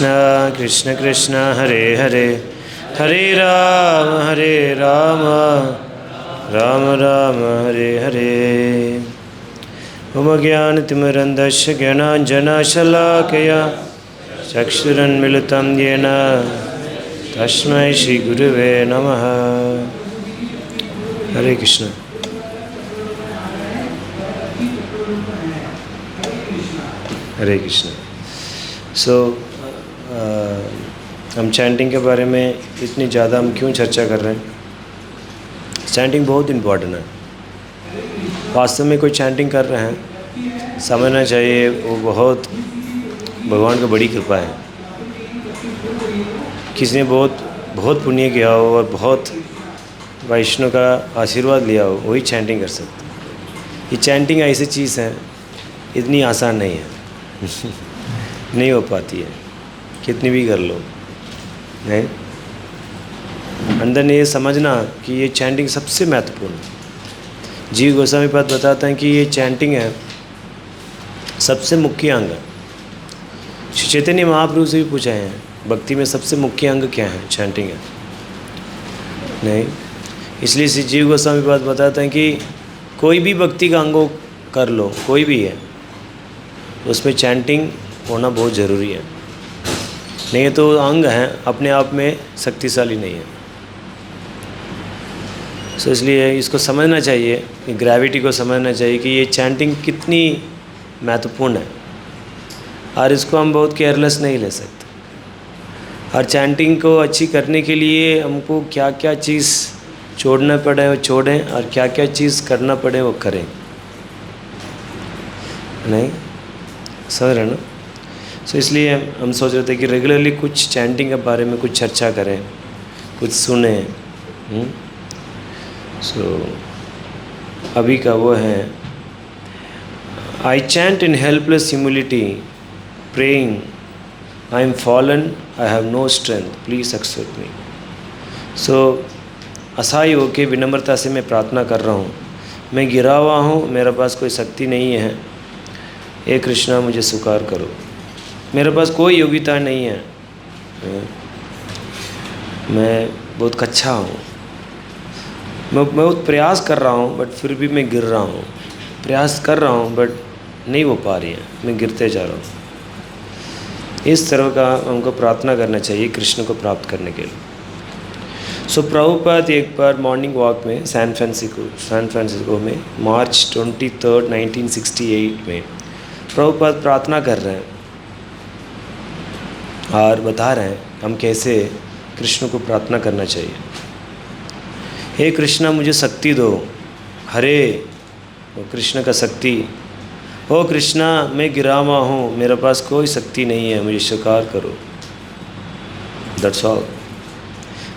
कृष्ण कृष्ण हरे हरे हरे राम राम राम हरे हरे। ओम ज्ञानतिमिरन्धस्य ज्ञानाञ्जनशलाकया चक्षुरुन्मिलितं येन तस्मै श्रीगुरुवे नमः। हरे कृष्ण। हरे कृष्ण। हम चैंटिंग के बारे में इतनी ज़्यादा हम क्यों चर्चा कर रहे हैं? चैंटिंग बहुत इम्पोर्टेंट है। वास्तव में कोई चैंटिंग कर रहे हैं, समझना चाहिए वो बहुत भगवान की बड़ी कृपा है। किसी ने बहुत पुण्य किया हो और बहुत वैष्णव का आशीर्वाद लिया हो, वही चैंटिंग कर सकते हैं। ये चैंटिंग ऐसी चीज़ है, इतनी आसान नहीं है नहीं हो पाती है, कितनी भी कर लो। नहीं, अंदर ने ये समझना कि ये चैंटिंग सबसे महत्वपूर्ण है। जीव गोस्वामी पाद बताते हैं कि ये चैंटिंग है सबसे मुख्य अंग। श्री चैतन्य महाप्रभु से भी पूछा है, भक्ति में सबसे मुख्य अंग क्या है? चैंटिंग है। नहीं, इसलिए श्री जीव गोस्वामी पाद बताते हैं कि कोई भी भक्ति का अंग कर लो, कोई भी है, उसमें चैंटिंग होना बहुत ज़रूरी है। नहीं तो अंग हैं अपने आप में शक्तिशाली नहीं है। सो इसलिए इसको समझना चाहिए, ग्रेविटी को समझना चाहिए कि ये चैंटिंग कितनी महत्वपूर्ण है, और इसको हम बहुत केयरलेस नहीं ले सकते। और चैंटिंग को अच्छी करने के लिए हमको क्या क्या चीज़ छोड़ना पड़े वो छोड़ें, और क्या क्या चीज़ करना पड़े वो करें। नहीं समझ रहे ना? सो इसलिए हम सोच रहे थे कि रेगुलरली कुछ चैंटिंग के बारे में कुछ चर्चा करें, कुछ सुने। सो अभी का वो है, I chant in helpless humility praying, I am fallen, I have no strength, please accept me. So असहाय होकर विनम्रता से मैं प्रार्थना कर रहा हूँ, मैं गिरा हुआ हूँ, मेरे पास कोई शक्ति नहीं है, हे कृष्णा मुझे स्वीकार करो। मेरे पास कोई योग्यता नहीं है, मैं बहुत कच्चा हूँ, मैं बहुत प्रयास कर रहा हूँ बट फिर भी मैं गिर रहा हूँ, प्रयास कर रहा हूँ बट नहीं हो पा रही है, मैं गिरते जा रहा हूँ। इस तरह का हमको प्रार्थना करना चाहिए कृष्ण को प्राप्त करने के लिए। सो प्रभुपाद एक बार मॉर्निंग वॉक में सैन फ्रांसिस्को में मार्च 23, 1968 में प्रभुपाद प्रार्थना कर रहे हैं और बता रहे हैं हम कैसे कृष्ण को प्रार्थना करना चाहिए। हे कृष्णा मुझे शक्ति दो, हरे वो कृष्ण का शक्ति। हो कृष्णा मैं गिरा हुआ हूँ, मेरे पास कोई शक्ति नहीं है, मुझे स्वीकार करो। That's all.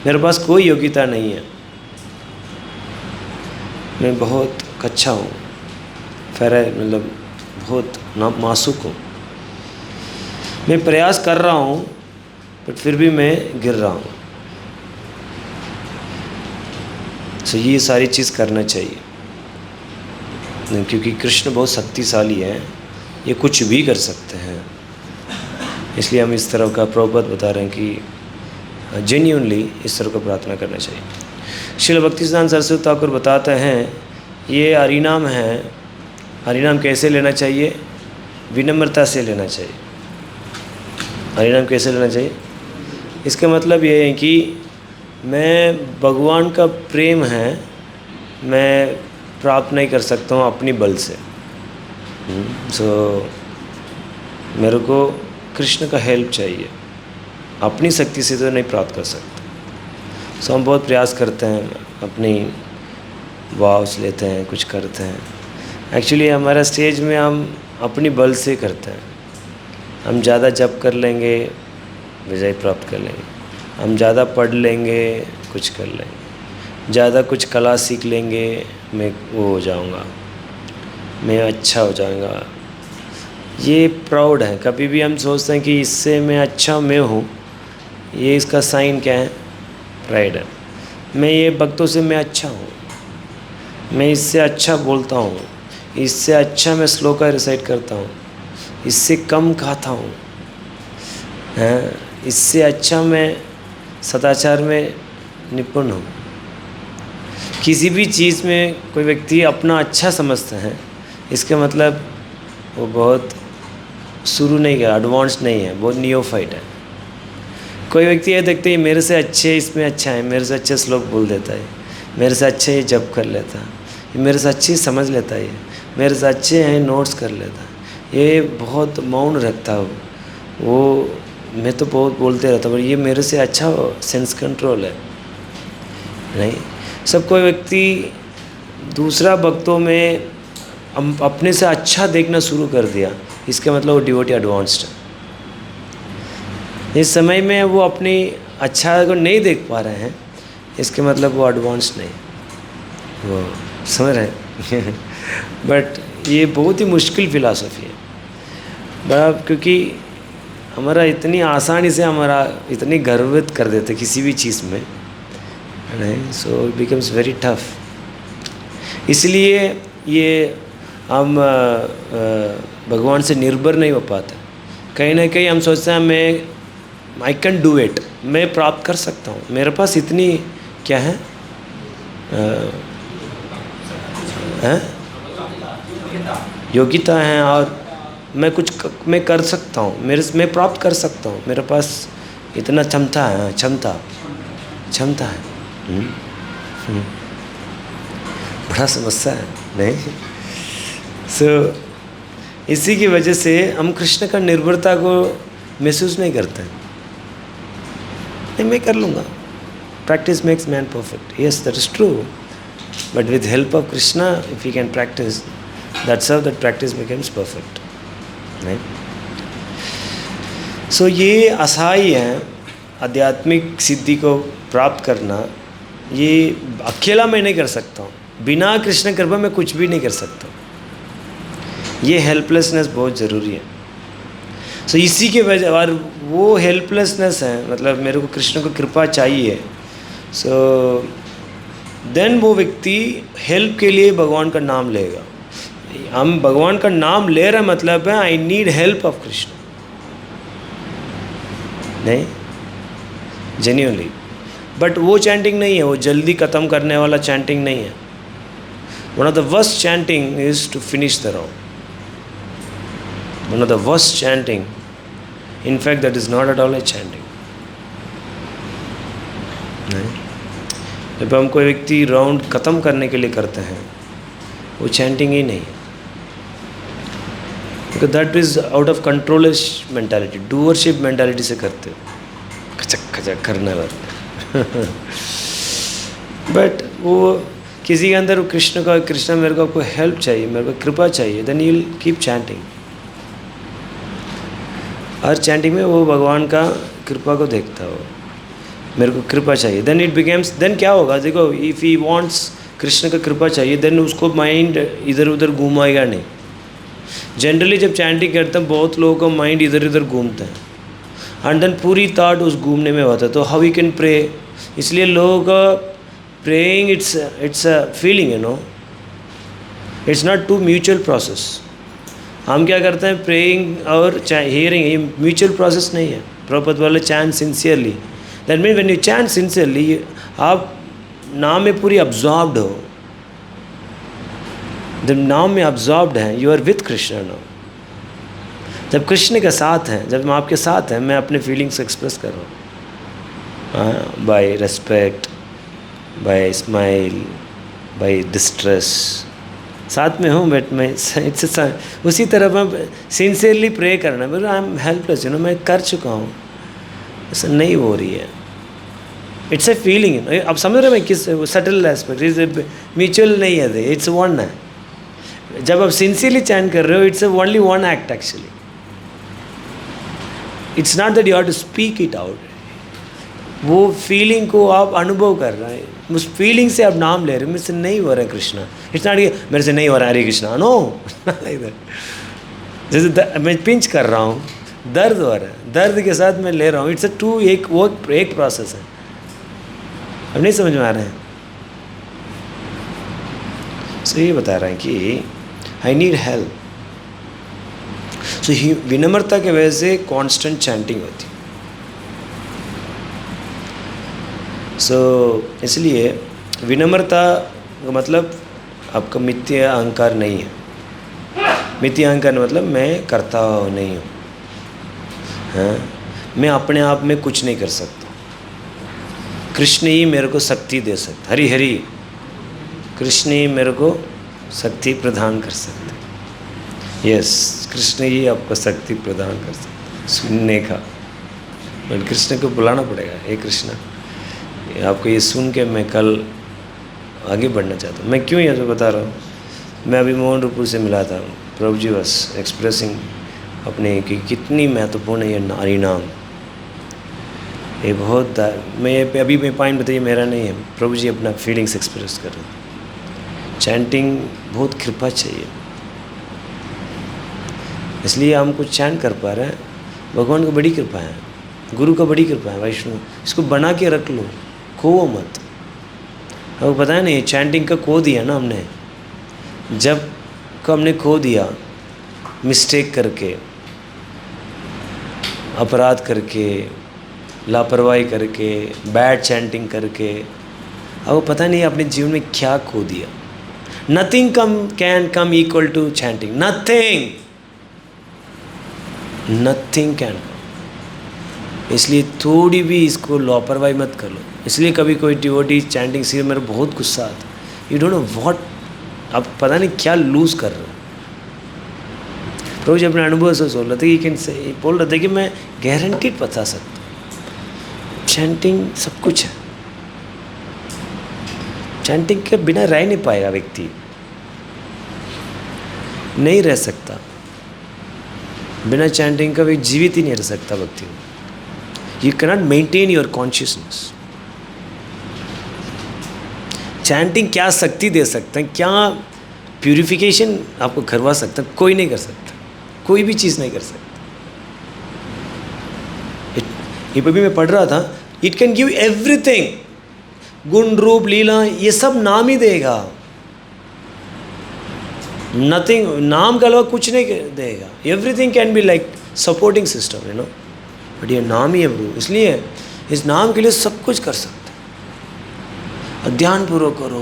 मेरे पास कोई योग्यता नहीं है, मैं बहुत कच्चा हूँ, मतलब बहुत मासूक हूँ, मैं प्रयास कर रहा हूँ बट फिर भी मैं गिर रहा हूँ। सो ये सारी चीज़ करना चाहिए, क्योंकि कृष्ण बहुत शक्तिशाली है, ये कुछ भी कर सकते हैं। इसलिए हम इस तरह का प्रभुपाद बता रहे हैं कि जेन्युइनली इस तरह का प्रार्थना करना चाहिए। श्रील भक्तिसिद्धांत सरस्वती ठाकुर बताते हैं ये हरिनाम है, हरिनाम कैसे लेना चाहिए? विनम्रता से लेना चाहिए। हरिनाम कैसे लेना चाहिए? इसका मतलब ये है कि मैं भगवान का प्रेम है, मैं प्राप्त नहीं कर सकता हूँ अपनी बल से। सो मेरे को कृष्ण का हेल्प चाहिए, अपनी शक्ति से तो नहीं प्राप्त कर सकते। सो हम बहुत प्रयास करते हैं, अपनी वाव्स लेते हैं, कुछ करते हैं। एक्चुअली हमारा स्टेज में हम अपनी बल से करते हैं। हम ज़्यादा जप कर लेंगे, विजय प्राप्त कर लेंगे। हम ज़्यादा पढ़ लेंगे, कुछ कर लेंगे। ज़्यादा कुछ कला सीख लेंगे, मैं वो हो जाऊंगा, मैं अच्छा हो जाऊंगा। ये प्राउड है। कभी भी हम सोचते हैं कि इससे मैं अच्छा मैं हूँ, ये इसका साइन क्या है? प्राइड है। मैं ये भक्तों से मैं अच्छा हूँ, मैं इससे अच्छा बोलता हूँ, इससे अच्छा मैं श्लोका रिसाइट करता हूँ, इससे कम खाता हूँ। इससे अच्छा मैं सदाचार में निपुण हूँ। किसी भी चीज़ में कोई व्यक्ति अपना अच्छा समझता है, इसका मतलब वो बहुत शुरू नहीं गया, एडवांस नहीं है, बहुत नियोफाइट है। कोई व्यक्ति ये देखते हैं मेरे से अच्छे इसमें अच्छा है, मेरे से अच्छे श्लोक बोल देता है, मेरे से अच्छे ये जप कर लेता है, मेरे से अच्छे समझ लेता है, मेरे से अच्छे हैं नोट्स कर लेता है, ये बहुत मौन रखता हो, वो मैं तो बहुत बोलते रहता हूँ, ये मेरे से अच्छा सेंस कंट्रोल है। नहीं, सब कोई व्यक्ति दूसरा भक्तों में अपने से अच्छा देखना शुरू कर दिया, इसका मतलब वो डिवोटी एडवांस्ड है। इस समय में वो अपनी अच्छा को नहीं देख पा रहे हैं, इसके मतलब वो एडवांस्ड नहीं, वो समझ रहे हैं। बट ये बहुत ही मुश्किल फिलॉसफी है बड़ा, क्योंकि हमारा इतनी आसानी से हमारा इतनी गर्वित कर देते किसी भी चीज़ में, नहीं, so it becomes very tough. इसलिए ये हम भगवान से निर्भर नहीं हो पाते। कहीं ना कहीं हम सोचते हैं मैं आई कैन डू इट, मैं प्राप्त कर सकता हूँ, मेरे पास इतनी क्या है, योग्यता है और मैं कर सकता हूँ, मैं प्राप्त कर सकता हूँ, मेरे पास इतना क्षमता है, क्षमता है। बड़ा समस्या है, नहीं। सो इसी की वजह से हम कृष्ण का निर्भरता को महसूस नहीं करते। नहीं, मैं कर लूँगा, practice makes man perfect, yes that is true, but with help of Krishna if you can practice, that's how that practice becomes perfect. नहीं, सो ये असहाय है आध्यात्मिक सिद्धि को प्राप्त करना, ये अकेला मैं नहीं कर सकता हूँ, बिना कृष्ण कृपा में कुछ भी नहीं कर सकता। ये हेल्पलेसनेस बहुत ज़रूरी है। सो इसी के वजह, और वो हेल्पलेसनेस है, मतलब मेरे को कृष्ण को कृपा चाहिए, सो देन वो व्यक्ति हेल्प के लिए भगवान का नाम लेगा। हम भगवान का नाम ले रहे मतलब है I need help of Krishna, नहीं, जेन्युइनली। बट वो चैंटिंग नहीं है, वो जल्दी ख़त्म करने वाला चैंटिंग नहीं है। One of the worst chanting is to finish the round, one of the worst chanting, in fact that is not at all a chanting। जब हम कोई व्यक्ति राउंड ख़त्म करने के लिए करते हैं, वो चैंटिंग ही नहीं है, because that is out of controller's mentality, doership mentality से करते हो, खचक खचक करने वाले। बट वो किसी के अंदर कृष्ण मेरे को कोई हेल्प चाहिए, मेरे को कृपा चाहिए, then you'll keep chanting। हर चैंटिंग में वो भगवान का कृपा को देखता हो, मेरे को कृपा चाहिए, देन इट बिकम्स, देन क्या होगा, देखो इफ़ ही वांट्स कृष्ण का कृपा चाहिए, देन उसको माइंड इधर उधर घुमाएगा नहीं। जनरली जब चैंटिंग करते हैं बहुत लोगों का माइंड इधर उधर घूमता है, एंड देन पूरी थॉट उस घूमने में होता है, तो हाउ वी कैन प्रे। इसलिए लोगों का praying it's a feeling, you know, it's not too mutual process. हम क्या करते हैं, प्रेइंग और हियरिंग, ये म्यूचुअल प्रोसेस नहीं है। प्रभुपाद बोले chant sincerely, that mean when you chant sincerely, आप नाम में पूरी अब्जॉर्ब्ड हो, जब नाम में अब्जॉर्ब्ड हैं, you are with Krishna now. जब कृष्ण के साथ हैं, जब मैं आपके साथ हैं, मैं अपने फीलिंग्स एक्सप्रेस कर रहा हूँ, by respect, by smile, by distress, साथ में हूँ, बट मैं उसी तरह मैं सिंसियरली प्रे करना, बोलो I am helpless, you know, मैं कर चुका हूँ, ऐसा नहीं हो रही है। इट्स ए फीलिंग, अब समझ रहे मैं किस सटल एस्पेक्ट, म्यूचुअल नहीं है, इट्स वन है। जब आप सिंसियरली चैंट कर रहे हो, it's only one act actually, it's not that you have to speak it out. वो फीलिंग को आप अनुभव कर रहे हैं, उस फीलिंग से आप नाम ले रहे हो, मेरे से नहीं हो रहा है कृष्णा, इट्स नॉट मेरे से नहीं हो रहा है हरे कृष्णा, नो, जैसे मैं पिंच कर रहा हूँ, दर्द हो रहा है, दर्द के साथ मैं ले रहा हूँ, इट्स अ टू, एक प्रोसेस है। अब नहीं समझ में आ रहा है। सो ये बता रहे हैं कि आई नीड हेल्प। सो विनम्रता के वजह से कांस्टेंट चैंटिंग होती है। इसलिए विनम्रता का मतलब आपका मिथ्या अहंकार नहीं है। मिथ्या अहंकार मतलब मैं करता नहीं हूँ, हाँ, मैं अपने आप में कुछ नहीं कर सकता। कृष्ण ही मेरे को शक्ति दे सकता, हरि हरि, कृष्ण ही मेरे को शक्ति प्रदान कर सकते। यस, कृष्ण ही आपको शक्ति प्रदान कर सकते सुनने का। बट कृष्ण को बुलाना पड़ेगा, हे कृष्ण, आपको ये सुन के मैं कल आगे बढ़ना चाहता हूँ। मैं क्यों ये तो बता रहा हूँ, मैं अभी मोहन रूपुर से मिला था, प्रभु जी बस एक्सप्रेसिंग अपने कि कितनी महत्वपूर्ण है ये हरिनाम। ये बहुत मैं अभी मैं पॉइंट बताइए मेरा नहीं है, प्रभु जी अपना फीलिंग्स एक्सप्रेस कर रहे हैं। चैंटिंग बहुत कृपा चाहिए, इसलिए हम कुछ चैंट कर पा रहे हैं। भगवान को बड़ी कृपा है, गुरु का बड़ी कृपा है, वैष्णव इसको बना के रख लो, खो मत। आपको पता है नहीं, चैंटिंग का खो दिया ना हमने, जब को हमने खो दिया मिस्टेक करके, अपराध करके, लापरवाही करके, बैड चैंटिंग करके, आपको पता नहीं अपने जीवन में क्या खो दिया। Nothing can come equal to chanting, nothing can. इसलिए थोड़ी भी इसको लापरवाही मत कर लो। इसलिए कभी कोई डिवोटी चैंटिंग सीरियल मेरे बहुत गुस्सा आता, यू डोंट नो व्हाट, आप पता नहीं क्या लूज़ कर रहे हो। प्रभु जी अपने अनुभव से बोल रहे थे, बोल रहे थे कि मैं गारंटीड बता सकता हूँ, चैंटिंग सब कुछ है। चैंटिंग के बिना रह नहीं पाएगा व्यक्ति, नहीं रह सकता बिना चैंटिंग का, भी जीवित ही नहीं रह सकता व्यक्ति। You cannot maintain your consciousness. Chanting क्या शक्ति दे सकते हैं, क्या प्यूरिफिकेशन आपको करवा सकता है, कोई नहीं कर सकता, कोई भी चीज़ नहीं कर सकता। ये भी मैं पढ़ रहा था, इट कैन गिव एवरीथिंग, गुण रूप लीला ये सब नाम ही देगा, नथिंग, नाम के अलावा कुछ नहीं देगा। Everything can be like supporting system, you know, but ये नाम ही है प्रभु, इसलिए इस नाम के लिए सब कुछ कर सकते हैं। ध्यान पूर्वक करो,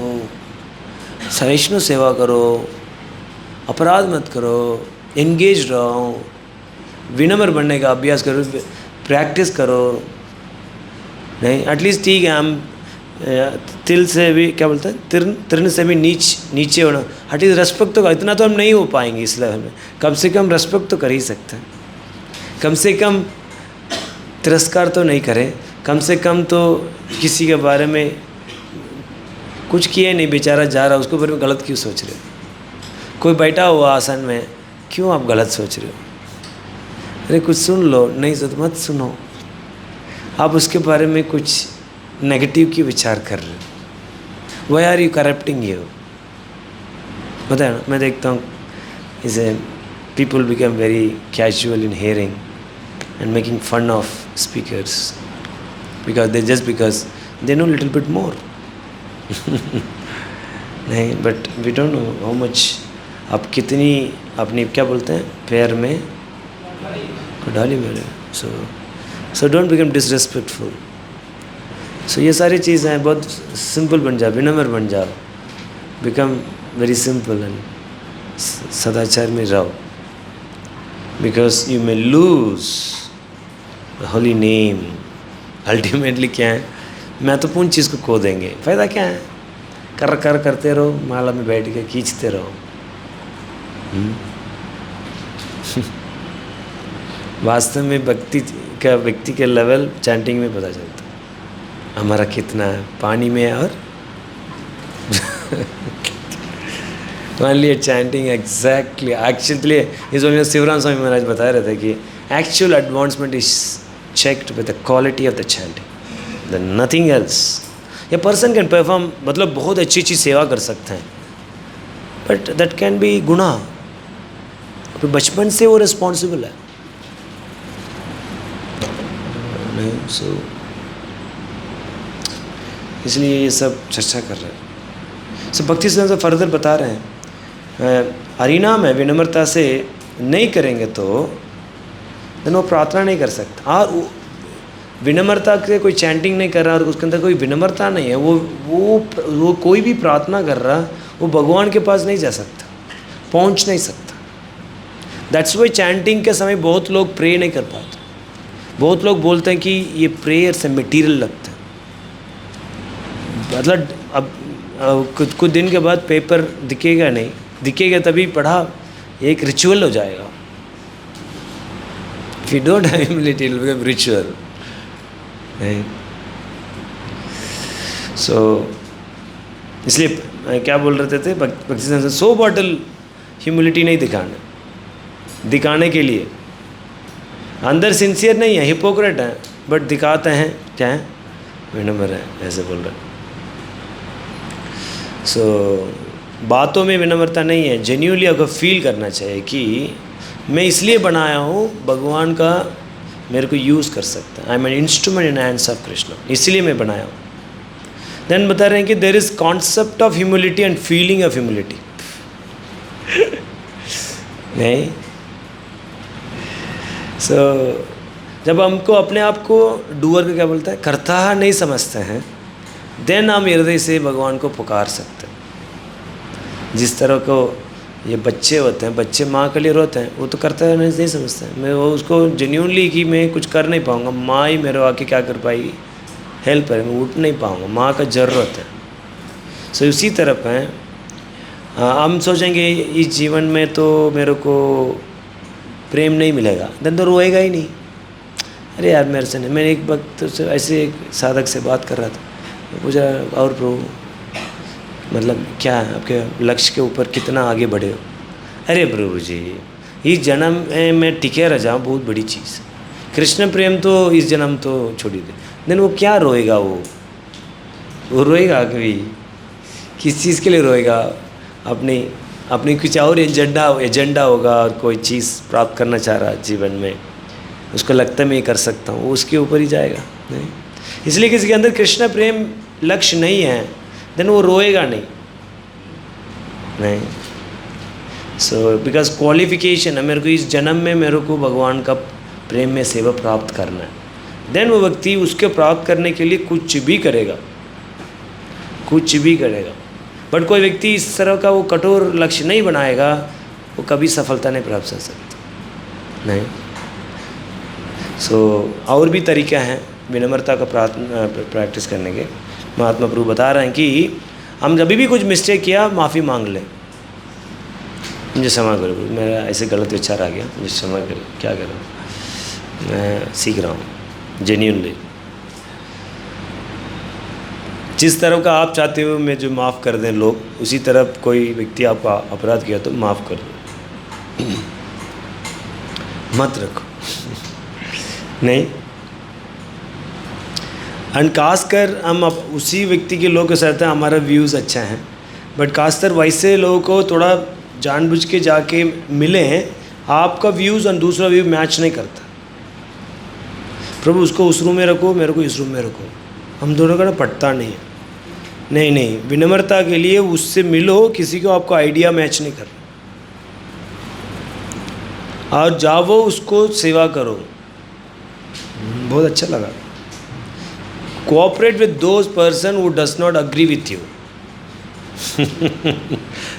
वैष्णव सेवा करो, अपराध मत करो, एंगेज रहो, विनम्र बनने का अभ्यास करो, प्रैक्टिस करो। नहीं एटलीस्ट ठीक है, हम तिल से भी क्या बोलते हैं, तिरन से भी नीचे होना, एटलीस्ट रेस्पेक्ट तो, इतना तो हम नहीं हो पाएंगे इस लेवल में, कम से कम रेस्पेक्ट तो कर ही सकते हैं। कम से कम तिरस्कार तो नहीं करें, कम से कम तो किसी के बारे में कुछ किया नहीं, बेचारा जा रहा, उसके बारे में गलत क्यों सोच रहे हो। कोई बैठा हुआ आसन में, क्यों आप गलत सोच रहे हो। अरे कुछ सुन लो, नहीं तो मत सुनो, आप उसके बारे में कुछ नेगेटिव की विचार कर रहे हो। Why are you corrupting you. पता है ना, मैं देखता हूँ इसे people become very casual in hearing and making fun of speakers because they know little bit more. नहीं, but we don't know how much आप कितनी अपनी क्या बोलते हैं पैर में डाली मेरे, so don't become disrespectful. So ये सारी चीज़ें हैं, बहुत सिंपल बन जाओ, विनम्र बन जाओ, become very simple and सदाचार में रहो, because you may lose holy name. Ultimately क्या है, महत्वपूर्ण चीज़ को खो देंगे, फ़ायदा क्या है। करते रहो, माला में बैठ के खींचते रहो। वास्तव में व्यक्ति के लेवल चैंटिंग में पता चलता है हमारा कितना है, पानी में है। और मान लिया चैंटिंग एक्चुअली इस वजह शिवराम स्वामी महाराज बता रहे थे कि actual advancement is checked with the quality of the chanting, then nothing else. A person can perform, मतलब बहुत अच्छी सेवा कर सकते हैं, but that can be गुना। तो बचपन से वो रिस्पॉन्सिबल है नहीं, so इसलिए ये सब चर्चा कर रहे हैं। so भक्ति से फर्दर बता रहे हैं, हरिनाम है, विनम्रता से नहीं करेंगे तो देन वो प्रार्थना नहीं कर सकता। और विनम्रता से कोई चैंटिंग नहीं कर रहा और उसके अंदर कोई विनम्रता नहीं है, वो कोई भी प्रार्थना कर रहा, वो भगवान के पास नहीं जा सकता, पहुंच नहीं सकता। दैट्स वाई चैंटिंग के समय बहुत लोग प्रे नहीं कर पाते। बहुत लोग बोलते हैं कि ये प्रेयर से मटीरियल लगता है, मतलब अब कुछ दिन के बाद पेपर दिखेगा नहीं, दिखेगा तभी पढ़ा, एक रिचुअल हो जाएगा। If you don't have humility, it will become ritual. नहीं, so इसलिए क्या बोल रहे थे भक्ति सिंह, 100 बॉटल ह्यूमिलिटी नहीं दिखाने के लिए, अंदर सिंसियर नहीं है, हिपोक्रेट है, बट दिखाते हैं क्या है, विनम्र है, ऐसे बोल रहे हैं। सो बातों में विनम्रता नहीं है, जेन्युइनली आपको फील करना चाहिए कि मैं इसलिए बनाया हूँ, भगवान का मेरे को यूज़ कर सकता है, I am an instrument in hands of Krishna, इसलिए मैं बनाया हूँ। देन बता रहे हैं कि there is concept of humility and feeling of humility. नहीं, सो जब हमको अपने आप को डूअर का क्या बोलता है, कर्ता नहीं समझते हैं, देन हम हृदय से भगवान को पुकार सकते हैं। जिस तरह को ये बच्चे होते हैं, बच्चे माँ के लिए रोते हैं, वो तो कर्ता नहीं समझते हैं, मैं वो उसको जेन्यूनली कि मैं कुछ कर नहीं पाऊँगा, माँ ही मेरे आके क्या कर पाएगी, हेल्प करें, मैं उठ नहीं पाऊँगा, माँ का ज़रूरत है। सो उसी तरफ है, हम सोचेंगे इस जीवन में तो मेरे को प्रेम नहीं मिलेगा, देन तो रोएगा ही नहीं। अरे यार मेरे से नहीं, मैंने एक वक्त तो ऐसे एक साधक से बात कर रहा था, पूछा और प्रभु मतलब क्या है आपके लक्ष्य के ऊपर, कितना आगे बढ़े हो? अरे प्रभु जी, इस जन्म में मैं टिके रह जाऊँ बहुत बड़ी चीज़, कृष्ण प्रेम तो इस जन्म तो छोड़ दे। देन वो क्या रोएगा, वो रोएगा कभी, किस चीज़ के लिए रोएगा? अपनी कुछ और एजेंडा होगा और कोई चीज़ प्राप्त करना चाह रहा है जीवन में, उसको लगता है मैं ये कर सकता हूँ, वो उसके ऊपर ही जाएगा। नहीं, इसलिए किसी के अंदर कृष्ण प्रेम लक्ष्य नहीं है, देन वो रोएगा नहीं। सो बिकॉज क्वालिफिकेशन है, मेरे को इस जन्म में मेरे को भगवान का प्रेम में सेवा प्राप्त करना है, देन वो व्यक्ति उसके प्राप्त करने के लिए कुछ भी करेगा। बट कोई व्यक्ति इस तरह का वो कठोर लक्ष्य नहीं बनाएगा, वो कभी सफलता नहीं प्राप्त कर सकता। नहीं, सो और भी तरीका हैं विनम्रता का प्रैक्टिस करने के। महात्मा प्रभु बता रहे हैं कि हम जब भी कुछ मिस्टेक किया, माफ़ी मांग लें, मुझे क्षमा करो, मेरा ऐसे गलत विचार आ गया, मुझे क्षमा करो, क्या करूँ, मैं सीख रहा हूँ जेन्युइनली। जिस तरह का आप चाहते हो मैं जो माफ़ कर दें लोग, उसी तरह कोई व्यक्ति आपका अपराध किया तो माफ़ कर दो, मत रखो। नहीं, एंड खासकर हम अब उसी व्यक्ति के लोग के साथ हैं, हमारा व्यूज़ अच्छा है, बट खासकर वैसे लोगों को थोड़ा जानबूझ के जाके मिले हैं, आपका व्यूज़ और दूसरा व्यू मैच नहीं करता। प्रभु उसको उस रूम में रखो, मेरे को इस रूम में रखो, हम दोनों का ना पटता नहीं है। नहीं, विनम्रता के लिए उससे मिलो, किसी को आपको आइडिया मैच नहीं कर, और जाओ उसको सेवा करो। बहुत अच्छा लगा। Cooperate with those person who does not agree with you.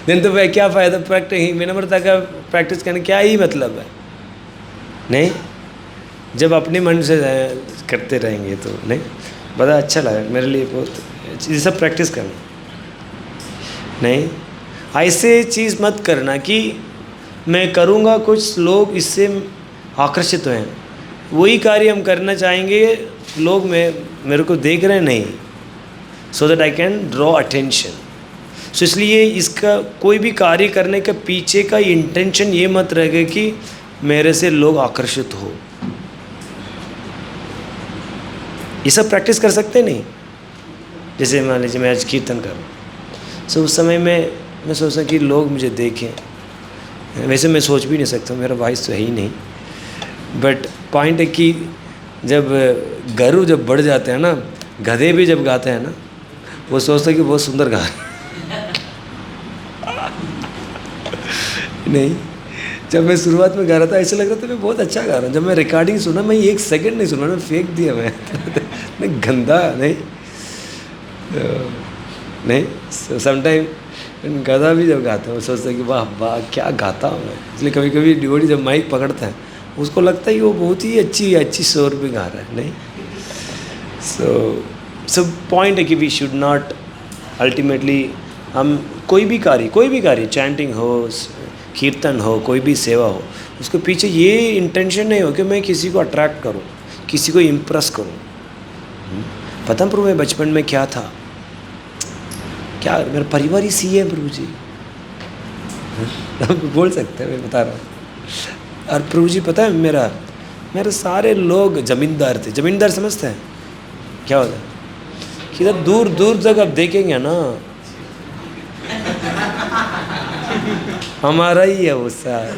दिन तो क्या फ़ायदा प्रैक्टिस, विनम्रता का प्रैक्टिस करने क्या ही मतलब है? नहीं, जब अपने मन से करते रहेंगे तो नहीं, बड़ा अच्छा लगा मेरे लिए, बहुत ये सब प्रैक्टिस करना। नहीं, ऐसे चीज़ मत करना कि मैं करूँगा कुछ, लोग इससे आकर्षित हैं, वही कार्य हम करना चाहेंगे, लोग मेरे को देख रहे नहीं, so that I can draw attention. So इसलिए इसका कोई भी कार्य करने के पीछे का इंटेंशन ये मत रहेगा कि मेरे से लोग आकर्षित हो। ये सब प्रैक्टिस कर सकते नहीं। जैसे मान लीजिए मैं आज कीर्तन कर रहा हूँ, सो उस समय मैं सोचता कि लोग मुझे देखें, वैसे मैं सोच भी नहीं सकता, मेरा वॉइस तो है ही नहीं, बट पॉइंट है कि जब गरु जब बढ़ जाते हैं ना, गधे भी जब गाते हैं ना, वो सोचते हैं कि बहुत सुंदर गा नहीं। जब मैं शुरुआत में गा रहा था ऐसा लग रहा था मैं बहुत अच्छा गा रहा हूँ। जब मैं रिकॉर्डिंग सुना, मैं 1 सेकंड नहीं सुना, मैं फेंक दिया मैं गंदा नहीं नहीं। समटाइम गधा भी जब गाता हूँ सोचता है कि वाह वाह क्या गाता हूँ मैं। इसलिए कभी कभी डिवोटी जब माइक पकड़ता है उसको लगता है कि वो बहुत ही अच्छी स्वर में गा रहा है, नहीं। सो पॉइंट है कि वी शुड नॉट अल्टीमेटली, हम कोई भी कार्य चैंटिंग हो, कीर्तन हो, कोई भी सेवा हो, उसके पीछे ये इंटेंशन नहीं हो कि मैं किसी को अट्रैक्ट करूं, किसी को इम्प्रेस करूं। पता प्रभु मैं बचपन में क्या था, क्या मेरा परिवार ही सी है प्रभु जी। आप बोल सकते हैं, मैं बता रहा हूँ। और प्रभु जी पता है मेरे सारे लोग जमींदार थे। जमींदार समझते हैं क्या होता है? कि इधर दूर दूर तक आप देखेंगे ना, हमारा ही है वो सारा।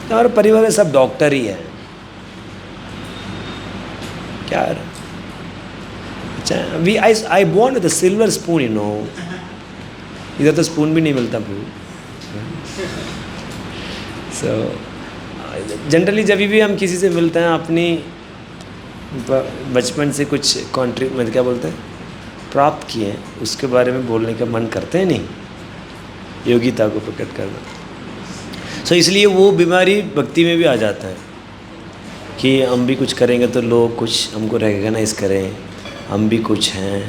हमारे परिवार में सब डॉक्टर ही है। क्या अच्छा, I born with a silver spoon, you know. इधर तो स्पून भी नहीं मिलता प्रभु। सो जनरली जब भी हम किसी से मिलते हैं, अपनी बचपन से कुछ मतलब क्या बोलते हैं, प्राप्त किए हैं, उसके बारे में बोलने का मन करते हैं, नहीं योग्यता को प्रकट करना। सो इसलिए वो बीमारी भक्ति में भी आ जाता है कि हम भी कुछ करेंगे तो लोग कुछ हमको रिकॉग्नाइज करें, हम भी कुछ हैं।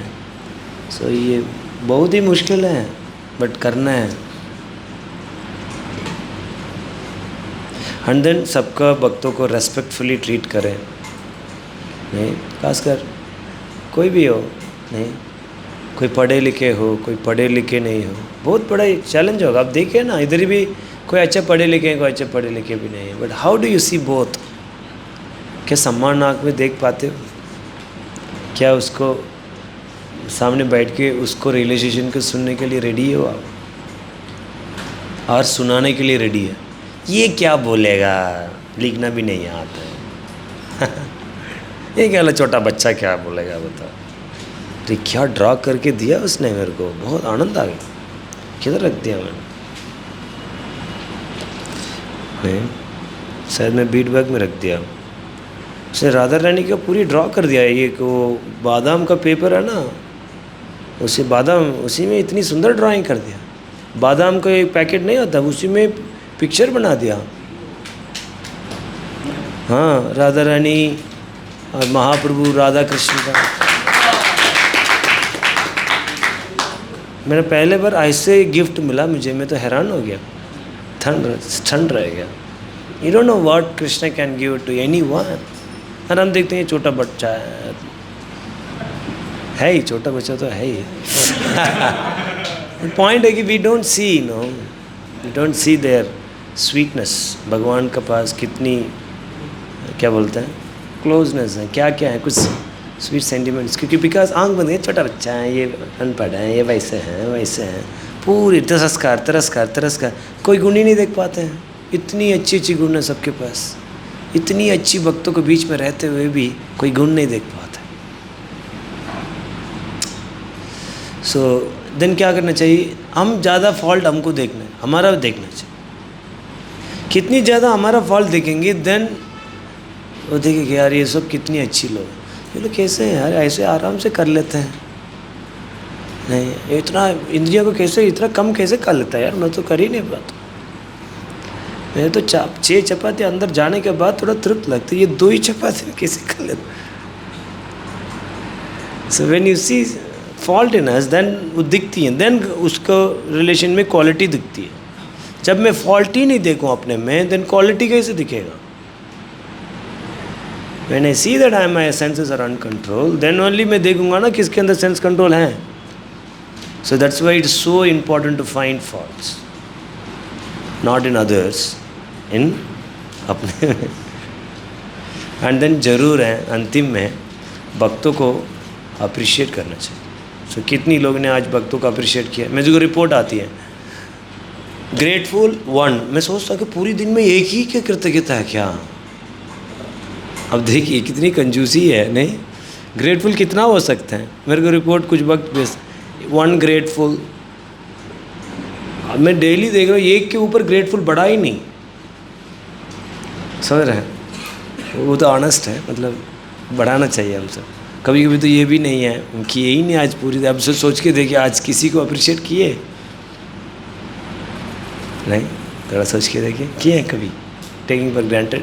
सो ये बहुत ही मुश्किल है, बट करना है। एंड देन सबका भक्तों को रेस्पेक्टफुली ट्रीट करें, नहीं खासकर कोई भी हो, नहीं कोई पढ़े लिखे हो, कोई पढ़े लिखे नहीं हो, बहुत बड़ा चैलेंज होगा। आप देखिए ना, इधर भी कोई अच्छे पढ़े लिखे हैं, कोई अच्छे पढ़े लिखे भी नहीं है, but how do you see both? क्या सम्मान आँख में देख पाते हो? क्या उसको सामने बैठ के उसको रियलाइजेशन को सुनने के लिए रेडी हो आप, और सुनाने के लिए रेडी है? ये क्या बोलेगा, लिखना भी नहीं आता है ये क्या छोटा बच्चा क्या बोलेगा बताओ। तो क्या ड्रा करके दिया उसने मेरे को, बहुत आनंद आ गया। किधर रख दिया मैंने? नहीं, शायद मैं बीट बैग में रख दिया। उसने राधा रानी का पूरी ड्रा कर दिया। ये वो बादाम का पेपर है ना, उसी बादाम, उसी में इतनी सुंदर ड्राइंग कर दिया। बादाम का एक पैकेट नहीं होता, उसी में पिक्चर बना दिया। हाँ, राधा रानी और महाप्रभु राधा कृष्ण का। मेरा पहले बार ऐसे गिफ्ट मिला मुझे, मैं तो हैरान हो गया, ठंड रह गया। You don't know what Krishna can give to anyone. और हम देखते हैं छोटा बच्चा है ही, छोटा बच्चा तो है ही पॉइंट है कि we don't see, no, we don't see their sweetness. भगवान के पास कितनी, क्या बोलते हैं, क्लोजनेस है, क्या क्या है, कुछ स्वीट सेंटिमेंट्स। क्योंकि बिकॉज आंख बंद है, छोटा बच्चा है, ये अनपढ़ है, ये वैसे हैं, पूरी तिरस्कार, कोई गुण ही नहीं देख पाते हैं। इतनी अच्छी गुण है सबके पास, इतनी अच्छी भक्तों के बीच में रहते हुए भी कोई गुण नहीं देख पाते। सो देन क्या करना चाहिए? हम ज़्यादा फॉल्ट हमको देखना है, हमारा देखना चाहिए। कितनी ज़्यादा हमारा फॉल्ट देखेंगे, देन वो देखेंगे यार ये सब कितनी अच्छी लोग, ये लोग कैसे हैं यार, ऐसे आराम से कर लेते हैं। नहीं, इतना इंद्रियों को कैसे इतना कम कैसे कर लेता है यार, मैं तो कर ही नहीं पाता। मेरे तो 6 चपाती अंदर जाने के बाद थोड़ा तृप्त लगती है, ये 2 ही चपाती में कैसे कर लेता। So when you see fault in us, then वो दिखती है, देन उसको रिलेशन में क्वालिटी दिखती है। जब मैं फॉल्ट ही नहीं देखूँ अपने में, देन क्वालिटी कैसे दिखेगा? When I see that my senses are uncontrolled, then only मैं देखूंगा ना किसके अंदर सेंस कंट्रोल है। So that's why it's so important to find faults, not in others, in अपने में। And then जरूर है अंतिम में भक्तों को अप्रिशिएट करना चाहिए। So कितनी लोग ने आज भक्तों को अप्रिशिएट किया? मुझे को रिपोर्ट आती है ग्रेटफुल 1, मैं सोचता कि पूरी दिन में एक ही क्या कृतज्ञता है क्या? अब देखिए कितनी कंजूसी है, नहीं? ग्रेटफुल कितना हो सकते हैं? मेरे को रिपोर्ट कुछ वक्त बेस 1 ग्रेटफुल मैं डेली देख रहा हूँ एक के ऊपर ग्रेटफुल बढ़ा ही नहीं, समझ रहे हैं? वो तो ऑनेस्ट है, मतलब बढ़ाना चाहिए हम सब। कभी कभी तो ये भी नहीं है कि यही नहीं आज पूरी, अब सोच के देखिए आज किसी को अप्रिशिएट किए नहीं? थोड़ा सोच के देखिए, किए हैं कभी? टेकिंग फॉर ग्रांटेड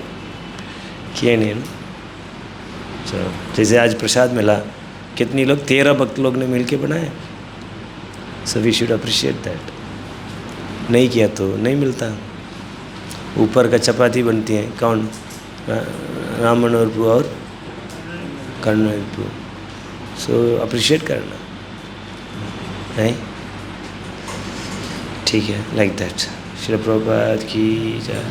किए नहीं ना। चलो, जैसे आज प्रसाद मिला, कितनी लोग, 13 भक्त लोग ने मिलके बनाया, so we should appreciate that. नहीं किया तो नहीं मिलता। ऊपर का चपाती बनती है कौन? राम मनोहर प्रभु और कर्ण प्रभु, सो अप्रिशिएट करना नहीं, ठीक है, लाइक दैट। श्री प्रभुपाद की जय।